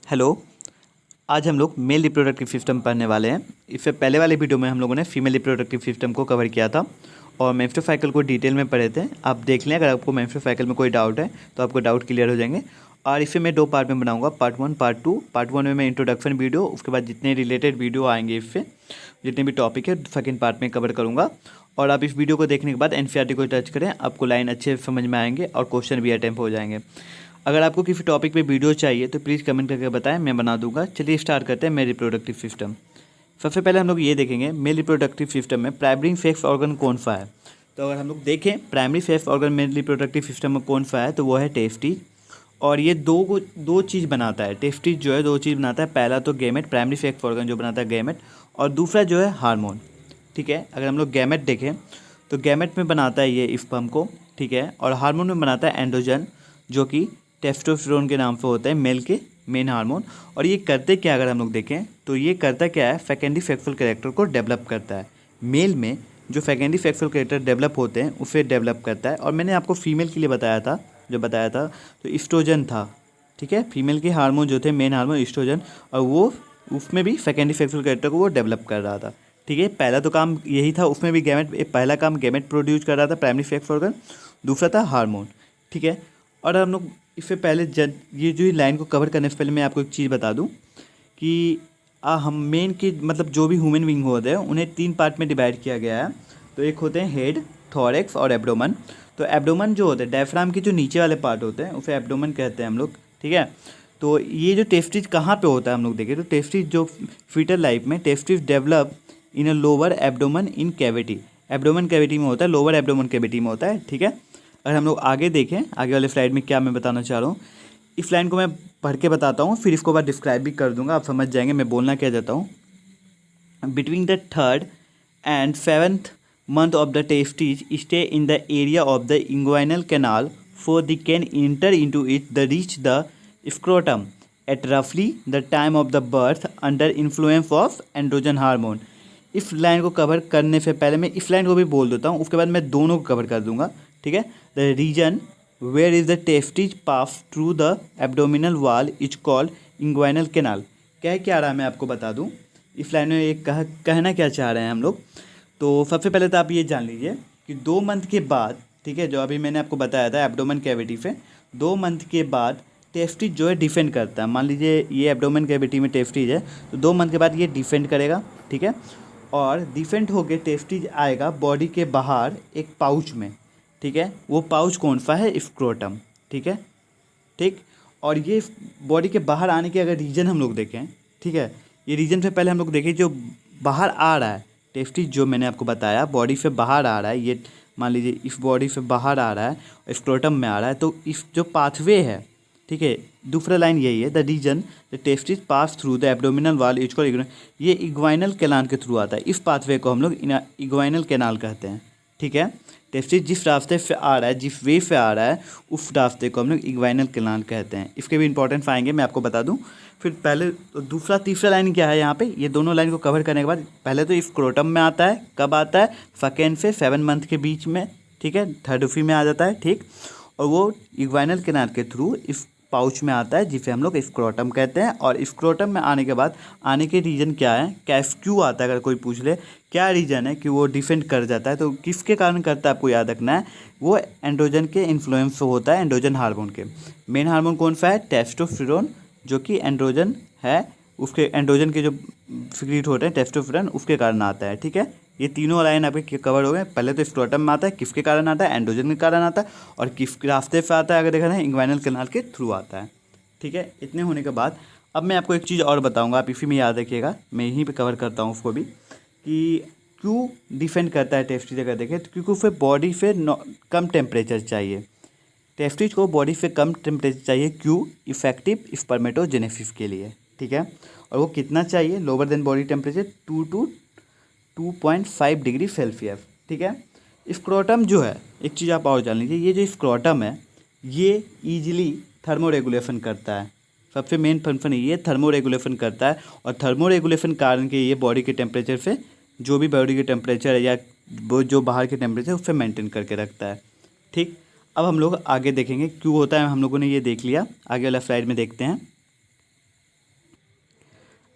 Hello. आज हम लोग मेल रिप्रोडक्टिव सिस्टम पढ़ने वाले हैं। इससे पहले वाले वीडियो में हम लोगों ने फीमेल रिप्रोडक्टिव सिस्टम को कवर किया था और मेंस्ट्रुअल साइकिल को डिटेल में पढ़े थे। आप देख लें, अगर आपको मेंस्ट्रुअल साइकिल में कोई डाउट है तो आपको डाउट क्लियर हो जाएंगे। और इसे मैं 2 पार्ट में बनाऊंगा, पार्ट 1 पार्ट 2। पार्ट 1 में मैं इंट्रोडक्शन वीडियो, उसके बाद जितने रिलेटेड वीडियो आएंगे इससे जितने भी टॉपिक है सेकेंड पार्ट में कवर करूँगा। और आप इस वीडियो को देखने के बाद एनसीईआरटी को टच करें, आपको लाइन अच्छे से समझ में आएंगे और क्वेश्चन भी अटेम्प्ट हो जाएंगे। अगर आपको किसी टॉपिक पे वीडियो चाहिए तो प्लीज़ कमेंट करके बताएं, मैं बना दूंगा। चलिए स्टार्ट करते हैं मेल रिप्रोडक्टिव सिस्टम। सबसे पहले हम लोग ये देखेंगे मेल रिप्रोडक्टिव सिस्टम में प्राइमरी सेक्स ऑर्गन कौन सा है। तो अगर हम लोग देखें primary sex organ male reproductive system में कौन सा है तो वो है टेस्टिस। और ये दो चीज़ बनाता है। टेस्टिस जो है 2 चीज़ बनाता है। पहला तो गैमेट, प्राइमरी सेक्स ऑर्गन जो बनाता है गैमेट, और दूसरा जो है हार्मोन। ठीक है, अगर हम लोग गैमेट देखें तो गैमेट में बनाता है ये स्पर्म को, ठीक है, और हार्मोन में बनाता है एंड्रोजन जो कि टेस्टोस्टेरोन के नाम से होता है, मेल के मेन हार्मोन। और ये करते क्या, अगर हम लोग देखें तो ये करता क्या है, सेकेंडरी सेक्सुअल कैरेक्टर को डेवलप करता है। मेल में जो सेकेंडरी सेक्सुअल कैरेक्टर डेवलप होते हैं उसे डेवलप करता है। और मैंने आपको फीमेल के लिए बताया था तो ईस्ट्रोजन था, ठीक है, फीमेल के हार्मोन जो थे मेन हार्मोन ईस्ट्रोजन, और वो उसमें भी सेकेंडरी सेक्सुअल कैरेक्टर को वो डेवलप कर रहा था। ठीक है, पहला तो काम यही था, उसमें भी गैमेट, पहला काम गैमेट प्रोड्यूस कर रहा था प्राइमरी सेक्स ऑर्गन, दूसरा था हार्मोन। ठीक है, और हम लोग इससे पहले ये जो लाइन को कवर करने से पहले मैं आपको एक चीज़ बता दूं कि हम मेन के मतलब जो भी ह्यूमन बीइंग होते हैं उन्हें 3 पार्ट में डिवाइड किया गया है। तो एक होते हैं हेड, थोरैक्स और एब्डोमेन। तो एब्डोमेन जो होते हैं डायफ्राम के जो नीचे वाले पार्ट होते हैं उसे एब्डोमेन कहते हैं हम लोग। ठीक है, तो ये जो टेस्टिस कहाँ पे होता है हम लोग देखें तो टेस्टिस जो फीटल लाइफ में testis develop in a lower abdomen in cavity, abdomen cavity में होता है, लोअर एब्डोमेन कैविटी में होता है। ठीक है, अगर हम लोग आगे देखें, आगे वाले स्लाइड में क्या मैं बताना चाह रहा हूँ, इस लाइन को मैं पढ़ के बताता हूँ, फिर इसको बाद डिस्क्राइब भी कर दूंगा, आप समझ जाएंगे मैं बोलना क्या चाहता हूँ। Between the 3rd and 7th month of the testes stay in the area of the inguinal canal for they can enter into it the reach the scrotum at roughly the time of the birth under influence of androgen hormone। इस line को cover करने से पहले मैं इस line को भी बोल देता हूँ, उसके बाद मैं दोनों को कवर कर दूंगा। ठीक है, the region where is the testis pass through the abdominal wall is called inguinal canal. कह क्या रहा है मैं आपको बता दूं, इस लाइन में एक कहना क्या चाह रहे हैं हम लोग। तो सबसे पहले तो आप ये जान लीजिए कि 2 मंथ के बाद, ठीक है, जो अभी मैंने आपको बताया था एब्डोमेन कैविटी से 2 मंथ के बाद टेस्टिस जो है डिफेंड करता है। मान लीजिए ये एब्डोमेन कैविटी में टेस्टिस है तो 2 मंथ के बाद ये डिफेंड करेगा। ठीक है, और डिफेंड होकर टेस्टिस आएगा बॉडी के बाहर एक पाउच में। ठीक है, वो पाउच कौन सा है, स्क्रोटम। ठीक है, ठीक, और ये बॉडी के बाहर आने के अगर रीजन हम लोग देखें, ठीक है, ये रीजन से पहले हम लोग देखें जो बाहर आ रहा है टेस्टिस, जो मैंने आपको बताया बॉडी से बाहर आ रहा है, ये मान लीजिए इस बॉडी से बाहर आ रहा है, स्क्रोटम में आ रहा है, तो इस जो पाथवे है, ठीक है, दूसरा लाइन यही है, the region the testis pass through the abdominal wall is called, ये इग्वाइनल कैनाल के थ्रू आता है। इस पाथवे को हम लोग इग्वाइनल कैनाल कहते हैं। ठीक है, टेस्टिस जिस रास्ते से आ रहा है, जिस वे से आ रहा है, उस रास्ते को हम लोग इग्वाइनल कैनाल कहते हैं। इसके भी इंपॉर्टेंट आएंगे, मैं आपको बता दूं। फिर पहले तो दूसरा तीसरा लाइन क्या है यहाँ पे, ये दोनों लाइन को कवर करने के बाद पहले तो स्क्रोटम में आता है, कब आता है, 2nd से 7 मंथ के बीच में। ठीक है, 3rd में आ जाता है। ठीक, और वो इग्वाइनल कैनाल के थ्रू इस पाउच में आता है जिसे हम लोग स्क्रोटम कहते हैं। और स्क्रोटम में आने के बाद आने के रीजन क्या है, क्यों आता है, अगर कोई पूछ ले क्या रीजन है कि वो डिफेंड कर जाता है, तो किसके कारण करता है आपको याद रखना है, वो एंड्रोजन के इन्फ्लुएंस होता है, एंड्रोजन हार्मोन के। मेन हार्मोन कौन सा है, टेस्टोस्टेरोन, जो कि एंड्रोजन है, उसके एंड्रोजन के जो सिक्रीट होते हैं टेस्टोस्टेरोन, उसके कारण आता है। ठीक है, ये तीनों लाइन आपके कवर हो गए। पहले तो स्क्रोटम में आता है, किसके कारण आता है, एंड्रोजन के कारण आता है, और किस रास्ते से आता है, अगर देखा जाए इंग्वाइनल कैनाल के थ्रू आता है। ठीक है, इतने होने के बाद अब मैं आपको एक चीज़ और बताऊंगा, आप इसी में याद रखिएगा, मैं यहीं पे कवर करता हूँ उसको भी, कि क्यों डिफेंड करता है टेस्टिस। अगर देखें तो क्योंकि उसे बॉडी से कम टेम्परेचर चाहिए, टेस्टिस को बॉडी से कम टेम्परेचर चाहिए। क्यों, इफेक्टिव स्पर्मेटोजेनेसिस के लिए। ठीक है, और वो कितना चाहिए, lower than body temperature 2 to 2.5 degree Celsius. ठीक है, स्क्रोटम जो है, एक चीज़ आप और जान लीजिए, ये जो स्क्रोटम है ये ईजिली थर्मो रेगुलेशन करता है। सबसे मेन फंक्शन ये थर्मो रेगुलेशन करता है, और थर्मो रेगुलेशन कारण के ये बॉडी के टेम्परेचर से, जो भी बॉडी के टेम्परेचर है या वो जो बाहर के टेम्परेचर उससे मेंटेन करके रखता है। ठीक, अब हम लोग आगे देखेंगे क्यों होता है, हम लोगों ने ये देख लिया, आगे वाला स्लाइड में देखते हैं।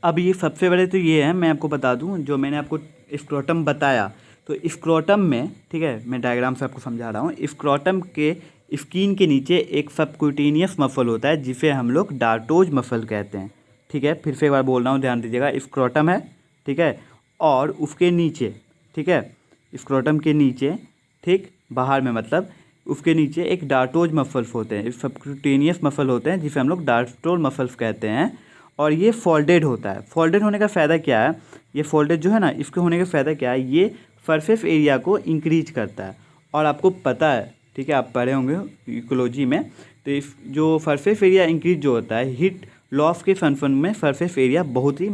अब ये सबसे बड़े तो ये है, मैं आपको बता दूं, जो मैंने आपको स्क्रोटम बताया, तो स्क्रोटम में, ठीक है, मैं डायग्राम से आपको समझा रहा हूँ। स्क्रोटम के स्किन के नीचे एक सबक्यूटेनियस मसल होता है जिसे हम लोग डार्टोज मसल कहते हैं, ठीक है। फिर से एक बार बोल रहा हूँ, ध्यान दीजिएगा। स्क्रोटम है, ठीक है, और उसके नीचे, ठीक है, स्क्रोटम के नीचे, ठीक बाहर में, मतलब उसके नीचे एक डार्टोज मसल्स होते हैं, सबक्यूटेनियस मसल होते हैं जिसे हम लोग डार्टोज मसल्स कहते हैं। और ये फोल्डेड होता है। फोल्डेड होने का फ़ायदा क्या है, ये फोल्डेड जो है ना, इसके होने का फ़ायदा क्या है, ये सरफेस एरिया को इंक्रीज करता है। और आपको पता है, ठीक है, आप पढ़े होंगे इकोलॉजी में, तो इस जो सरफेस एरिया इंक्रीज जो होता है, हीट लॉस के फंक्शन में सरफेस एरिया बहुत ही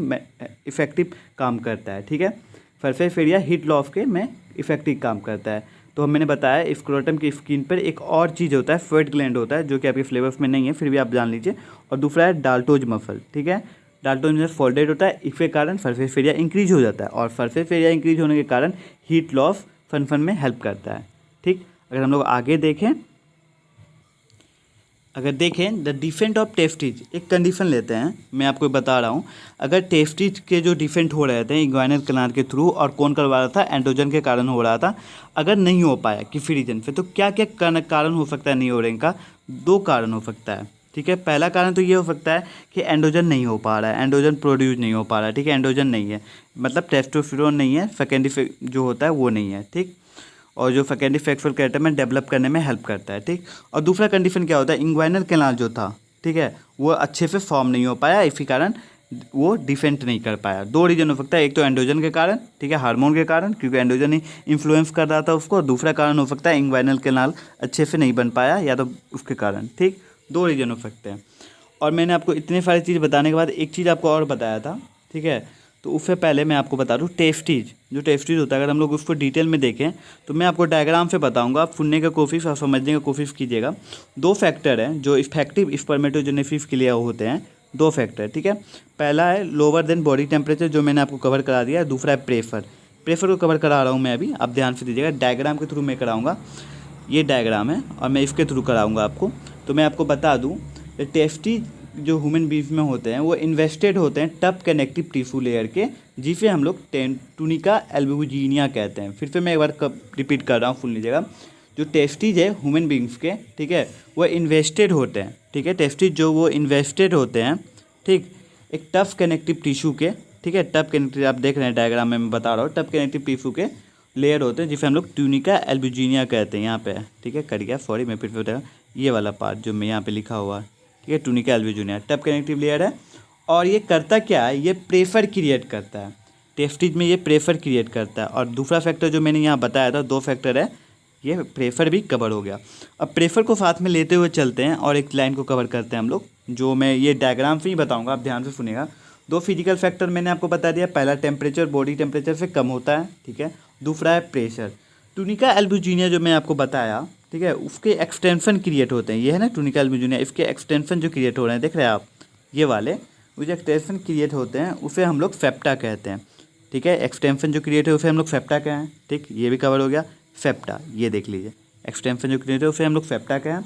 इफेक्टिव काम करता है, ठीक है। सरफेस एरिया हीट लॉस के में इफेक्टिव काम करता है। तो मैंने बताया स्क्रोटम की स्किन पर एक और चीज़ होता है, स्वेट ग्लैंड होता है, जो कि आपके फ्लेवर्स में नहीं है, फिर भी आप जान लीजिए। और दूसरा है डाल्टोज मसल, ठीक है। डाल्टोज मसल फोल्डेड होता है, इसके कारण सरफेस एरिया इंक्रीज हो जाता है, और सरफेस एरिया इंक्रीज होने के कारण हीट लॉस फंक्शन में हेल्प करता है, ठीक। अगर हम लोग आगे देखें, द डिफेंट ऑफ टेस्टिज, एक कंडीशन लेते हैं, मैं आपको बता रहा हूँ। अगर टेस्टिज के जो डिफेंट हो रहे थे इंग्वाइनल कैनाल के थ्रू, और कौन करवा रहा था, एंड्रोजन के कारण हो रहा था, अगर नहीं हो पाया किसी रीजन पे, तो क्या क्या कारण हो सकता है नहीं हो रहे का? 2 कारण हो सकता है, ठीक है। पहला कारण तो ये हो सकता है कि एंड्रोजन नहीं हो पा रहा है, एंड्रोजन प्रोड्यूस नहीं हो पा रहा है, ठीक है, एंड्रोजन नहीं है, मतलब टेस्टोस्टेरोन नहीं है, सेकेंडरी जो होता है वो नहीं है, ठीक। और जो सेकेंडरी सेक्सुअल कैरेक्टर में डेवलप करने में हेल्प करता है, ठीक। और दूसरा कंडीशन क्या होता है, इंग्वाइनल कैनाल जो था, ठीक है, वो अच्छे से फॉर्म नहीं हो पाया, इसी कारण वो डिफेंट नहीं कर पाया। 2 रीजन हो सकता है, एक तो एंड्रोजन के कारण, ठीक है, हार्मोन के कारण, क्योंकि एंड्रोजन ही इन्फ्लुएंस कर रहा था उसको, और दूसरा कारण हो सकता है इंग्वाइनल कैनाल अच्छे से नहीं बन पाया, या तो उसके कारण, ठीक। 2 रीजन हो सकते हैं। और मैंने आपको इतनी सारी चीज़ बताने के बाद एक चीज़ आपको और बताया था, ठीक है। तो उससे पहले मैं आपको बता दूँ, टेस्टिज, जो टेस्टिज होता है, अगर हम लोग उसको डिटेल में देखें तो मैं आपको डायग्राम से बताऊंगा, आप सुनने का कोशिश और समझने का कोशिश कीजिएगा। 2 फैक्टर हैं जो इफेक्टिव स्पर्मेटोजेनेसिस के लिए होते हैं, 2 फैक्टर, ठीक है। पहला है लोअर देन बॉडी टेम्परेचर, जो मैंने आपको कवर करा दिया है। दूसरा है प्रेशर, प्रेशर को कवर करा रहा हूँ मैं अभी, आप ध्यान से दीजिएगा। डायग्राम के थ्रू मैं कराऊँगा, ये डायग्राम है, और मैं इसके थ्रू कराऊँगा आपको। तो मैं आपको बता दूँ, टेस्टिज जो ह्यूमन बींग्स में होते हैं वो इन्वेस्टेड होते हैं टफ कनेक्टिव टिश्यू लेयर के, जिसे हम लोग टूनिका एल्ब्यूजिनिया कहते हैं। फिर से मैं एक बार रिपीट कर रहा हूँ, सुन लीजिएगा। जो टेस्टिज है ह्यूमन बींग्स के, ठीक है, वो इन्वेस्टेड होते हैं, ठीक है, टेस्टिज जो वो इन्वेस्टेड होते हैं, ठीक, एक टफ कनेक्टिव टिश्यू के, ठीक है, टफ कनेक्टिव, आप देख रहे हैं डायग्राम में मैं बता रहा हूँ, टफ कनेक्टिव टिश्यू के लेयर होते हैं जिसे हम लोग टूनिका एल्ब्यूजिनिया कहते हैं। यहाँ पे, ठीक है, कर गया, सॉरी, मैं फिर से बताया, ये वाला पार्ट जो मैं यहाँ पे लिखा हुआ है, ठीक है, tunica albuginea tough connective layer है। और ये करता क्या है, ये प्रेशर क्रिएट करता है, टेस्टिज में ये प्रेशर क्रिएट करता है। और दूसरा फैक्टर जो मैंने यहाँ बताया था, 2 फैक्टर है, ये प्रेशर भी कवर हो गया। अब प्रेशर को साथ में लेते हुए चलते हैं और एक लाइन को कवर करते हैं हम लोग, जो मैं ये डायग्राम से ही बताऊँगा, आप ध्यान से सुनिएगा। 2 फिजिकल फैक्टर मैंने आपको बता दिया, पहला टेम्परेचर, बॉडी टेम्परेचर से कम होता है, ठीक है। दूसरा है प्रेशर। टूनिका एल्ब्यूजिनिया जो मैं आपको बताया, ठीक है, उसके एक्सटेंशन क्रिएट होते हैं, ये है ना टूनिका एल्ब्यूजिनिया, इसके एक्सटेंशन जो क्रिएट हो रहे हैं, देख रहे हैं आप, ये वाले वो जो एक्सटेंशन क्रिएट होते हैं उसे हम लोग सेप्टा कहते हैं, ठीक है। एक्सटेंशन जो क्रिएट है उसे हम लोग सेप्टा कहें हैं, ठीक, ये भी कवर हो गया। सेप्टा, ये देख लीजिए, एक्सटेंशन जो क्रिएट है उसे हम लोग सेप्टा कहें,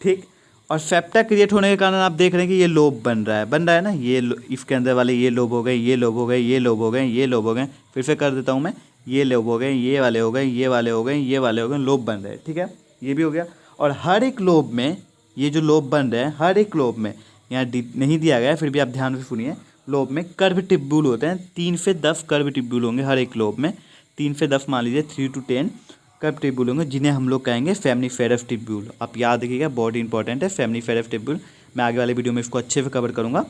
ठीक। और सेप्टा क्रिएट होने के कारण आप देख रहे हैं कि ये लोब बन रहा है ना, ये इसके अंदर वाले ये लोब हो गए, ये लोब हो गए, ये लोब हो गए, ये लोब हो गए, फिर से कर देता हूँ मैं, ये लोब हो गए, ये वाले हो गए, ये वाले हो गए, ये वाले हो गए, लोब बन रहे हैं, ठीक है, ये भी हो गया। और हर एक लोब में, ये जो लोब बन रहे हैं, हर एक लोब में, यहाँ नहीं दिया गया है, फिर भी आप ध्यान से सुनिए, लोब में कर्व टिब्यूल होते हैं, 3 से 10 कर्व टिब्यूल होंगे हर एक लोब में, 3 से 10 मान लीजिए, 3 to 10 कर्व टिब्यूल होंगे, जिन्हें हम लोग कहेंगे सेमिनिफेरस टिब्यूल। आप याद रखिएगा, बहुत इंपॉर्टेंट है सेमिनिफेरस टिब्यूल, मैं आगे वाले वीडियो में इसको अच्छे से कवर करूँगा।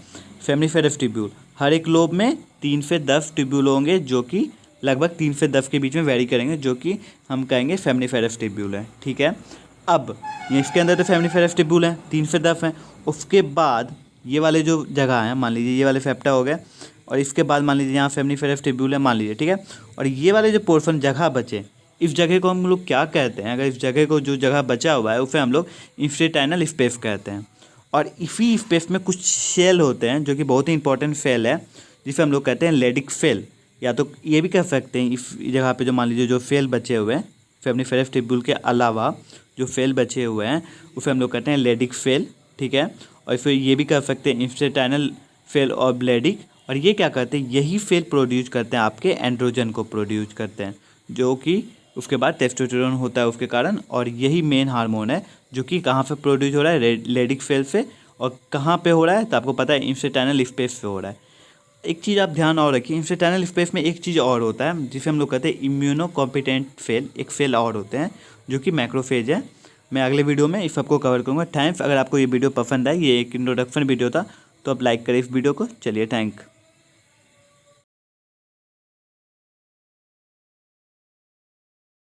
सेमिनिफेरस टिब्यूल, हर एक लोब में 3 से 10 टिब्यूल होंगे, जो कि लगभग 3 से 10 के बीच में वेरी करेंगे, जो कि हम कहेंगे सेमिनिफेरस टिब्यूल है, ठीक है। अब ये इसके अंदर तो सेमिनिफेरस टिब्यूल है, 3 से 10 हैं। उसके बाद ये वाले जो जगह हैं, मान लीजिए ये वाले सेप्टा हो गए, और इसके बाद मान लीजिए यहाँ सेमिनिफेरस टिब्यूल है, मान लीजिए, ठीक है। और ये वाले जो पोर्शन जगह बचे, इस जगह को हम लोग क्या कहते हैं, अगर इस जगह को जो जगह बचा हुआ है उसे हम लोग इंफ्राटाइनल स्पेस कहते हैं। और इसी स्पेस में कुछ सेल होते हैं जो कि बहुत ही इंपॉर्टेंट सेल है, जिसे हम लोग कहते हैं लेडिक सेल, या तो ये भी कह सकते हैं इस जगह पे जो मान लीजिए जो सेल बचे हुए हैं सेमिनिफेरस टिब्यूल के अलावा, जो सेल बचे हुए हैं उसे हम लोग कहते हैं लेडिक सेल, ठीक है। और फिर ये भी कह सकते हैं इंफ्राटाइनल सेल और ब्लेडिक, और ये क्या करते हैं, यही फेल प्रोड्यूस करते हैं, आपके एंड्रोजन को प्रोड्यूस करते हैं, जो कि उसके बाद टेस्टोस्टेरोन होता है उसके कारण। और यही मेन हार्मोन है जो कि कहाँ पे प्रोड्यूस हो रहा है, लेडिक सेल से। और कहाँ पे हो रहा है तो आपको पता है, इंस्टेटाइनल स्पेस पे हो रहा है। एक चीज़ आप ध्यान और रखिए, इंस्टेटाइनल स्पेस में एक चीज़ और होता है जिसे हम लोग कहते हैं इम्यूनो कॉम्पिटेंट सेल। एक सेल और होते हैं जो कि मैक्रोफेज है। मैं अगले वीडियो में इस सबको कवर करूँगा। थैंक्स। अगर आपको ये वीडियो पसंद आए, ये एक इंट्रोडक्शन वीडियो था, तो आप लाइक करें इस वीडियो को। चलिए, थैंक।